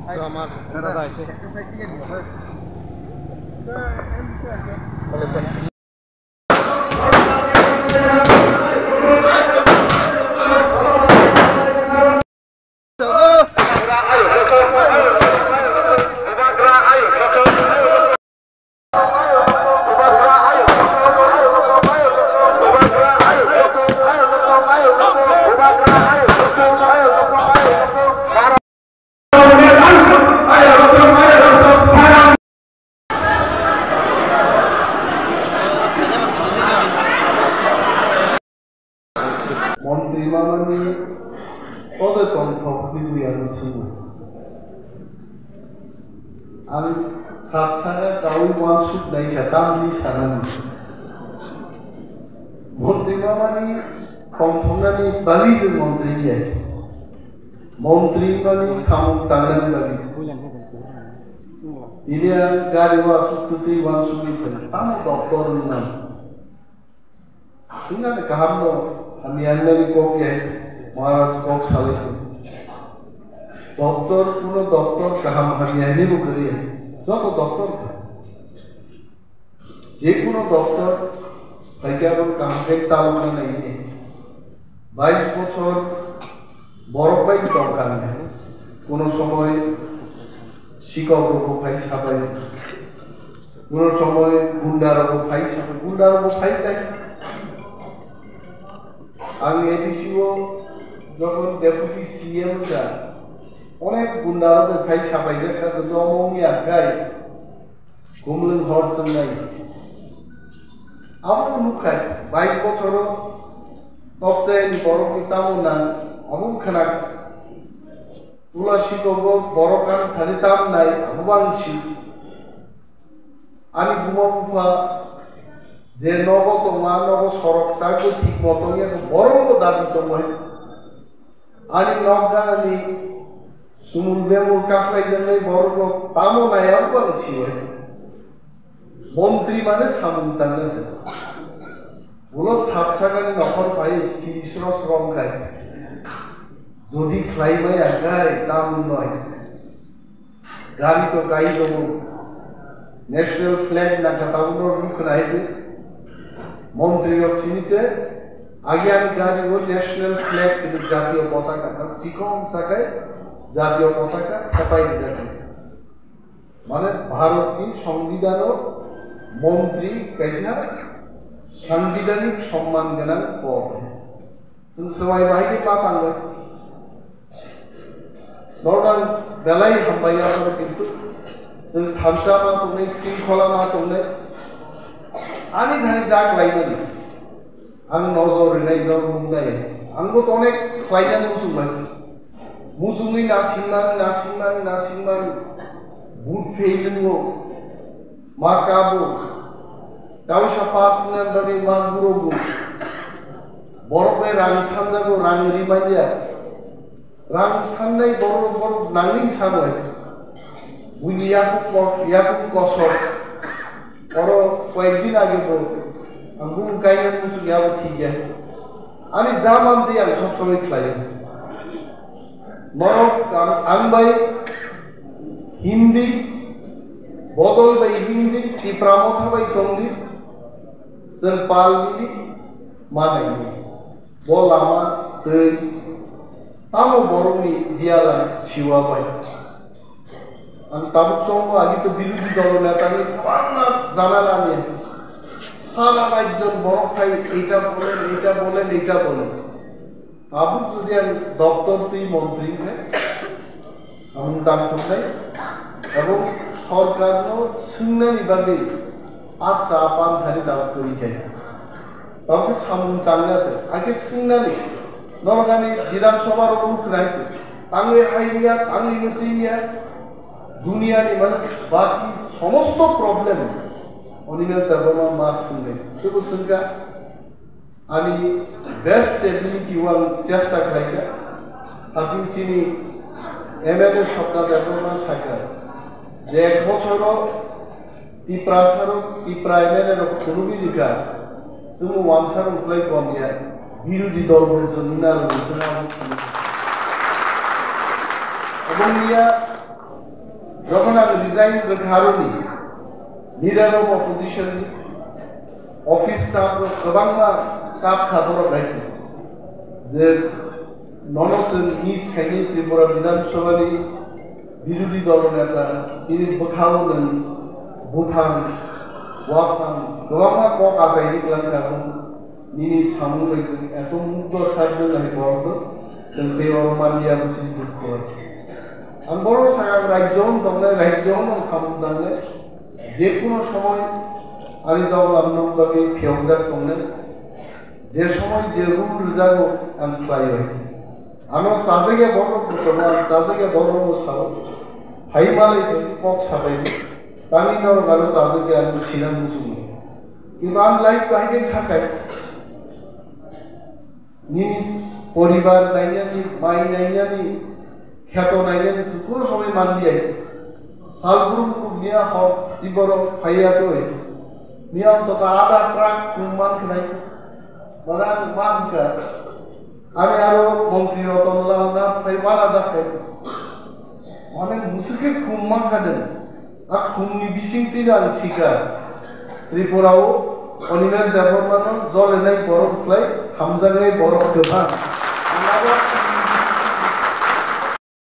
আমার দাদা আছে মন্ত্রী মামানি পদে তন্থ বিবুয়ানো ছিল আমি ছাড়ছাড়া কাউই ওয়ান সুট নাই খেতাম নি সানানি মন্ত্রী মামানি কমফনানি বালিজে মন্ত্রী নিয়ে মন্ত্রী মানি সামুক টাঙ্গানি বালিজ ini গাড়ি ওয়া সুটুতি ওয়ান সুটি তাম ডক্টর নাম Sehingga kaham kami anda di kopi Maharaj kok salah doktor puno doktor kaham kami ini bukan ya jodoh doktor je puno doktor bagian kaham kek salah mana ini 22 বছর বড় ভাই দরকার নেই কোনো সময় শিক্ষক ভাই সাবাই কোনো সময় গুন্ডার ভাই সাবাই গুন্ডার ভাই তাই আমি এডিসিও যখন ডেপুটি সিএম যা অনেক গুন্ডারদের ভাই সাবাই দেখা তো অমনি আগাই ঘুমলেন হরসন নাই আমার মুখায় 22 বছরও তপসাইন বড় কিতামও না অমন খানা তুলাসী গো বড় কান খালিতাম নাই আহ্বাংশী আমি গুমা যে নগত মানব সড়কটাকে ঠিক মতো বরং দাবিত নয় আমি নগানি সুমুল বেমুল কাপড়াই জানাই বড় তামো নাই আহ্বাংশী মন্ত্রী মানে সামন্তাঙ্গাছে বলো ছাপছাগানি নখর পাই কৃষ্ণ শ্রম খায় যদি খাইমাই আগায় দাম নয় গাড়ি তো গাই দেবো ন্যাশনাল ফ্ল্যাগ না কাতাউনোর মুখ রাইতে মন্ত্রী চিনিছে আগে আমি গাড়ি ও ন্যাশনাল ফ্ল্যাগ কিন্তু জাতীয় পতাকা চিকন শাখায় জাতীয় পতাকা কাপাই দিতে মানে ভারতীয় সংবিধান মন্ত্রী কেসা সাংবিধানিক সম্মান গেলাম পদ সবাই বাহিনী পা পাঙ্গ নর্দান বেলাই হামবাইয়া কিন্তু जों थामसा मा दंनै शृंखला मा दंनै आनि धानि जाग लायनानै आं नजर होनाय दं बुंनाय आंबो अनेक खालायनानै मुसुंबाय मुसुंनि नासिंनां बुट फेइलुंगो माकाबो दाउसा पासनान बादि मा गुरुबो बर'बे रां सानजागो रां रिमाइया रां साननाय बर' नांनि सानबाय উনি ইয়াকুব কসর বড় কয়েকদিন আগে আমি গাইলে কিছু গেল ঠিক আছে আমি যা মানতে আমি সবসময় খাই নরক আনবাই হিন্দি বদল বাই হিন্দি টিপ্রামথা বাই টঙ্গি जों पालमिनि मानायनि बलामा दै तामो बर'नि दियाला सिवाबाय আমি তাবুক সঙ্গ আগে তো বিরোধী দল নেতাকে জানালা নিয়ে সারা রাজ্য বড় ভাই এইটা বলেন তাবুক যদি আমি দপ্তর তুই মন্ত্রী আমি দায়িত্ব নেই এবং সরকার সিংনানি বাদে আচ্ছা আপান ধারি দাওয়াত করি যায় তবে সামুন টাঙ্গে আছে আগে সিংনানি নরগানি বিধানসভার মুখ রাইছে টাঙ্গে হাইমিয়া টাঙ্গি মতিমিয়া দুনিয়ানি মানে বাকি সমস্ত প্রবলেম অনিমেল দেবনা মাস শুনে শুধু শুনকা আমি বেস্ট এবিলিটি ওয়ান চেষ্টা করাইকা আজি চিনি এমএলএ স্বপ্ন দেবনা সাকা যে এক বছর টিপ্রা এমএলএ খুবই লিখা শুধু ওয়ানসার উঠলাই কমিয়া বিরোধী দল বলছেন এবং ইয়া যখন আমি রিজাইন हारुनि निरारम अपोजिशन अफिस स्टाफ गोबां काप खादर गायखो जे ननसन मिस खायनि त्रिपुरा विधानसभानि বিরোধী দল নেতা যিনি बोखावदों भुटान वाफां गोबां কক आसायनि खालामखागोन निनि सामुबायजों एत मुग्ध सारनो नायबावबो जों बे अरमालिया मोनसे दुखु आं बर' सागा रायजोआवनो दंनाय रायजोआवनो सामुदांनो जेकोनो समय आंनि दावलामनोबाबो फेवजाक दंनाय जे समय जे रुल रिजार्व आं खालायबाय आंनो साजायगा बर' गथ'मा साजायगा बर' साव हाइमालय কক साबाय दानि नर गानो साजायगा आं सिनां बुजुमो কিন্তু आं लाइफ काहिनि थाखाय नि परिवार नायनायनि माइ नायनायनि ख्यात नायनायनि जिकुनु समय मानदियाय सालगुरुखौ मिया हर इबर फायाखै मिया अन्तत आधा ट्राक कुमान खनाय माना मानका आरो आरो मन्त्रि रतनलाल नाथ फाय माना जाखाय माने मुसुके कुमान खादों आ कुमनि बिसिंति आं सिका त्रिपुराव अनिमेष देबबर्मन जलेनाय बरफ स्लाय हामजानाय बरफ गोबां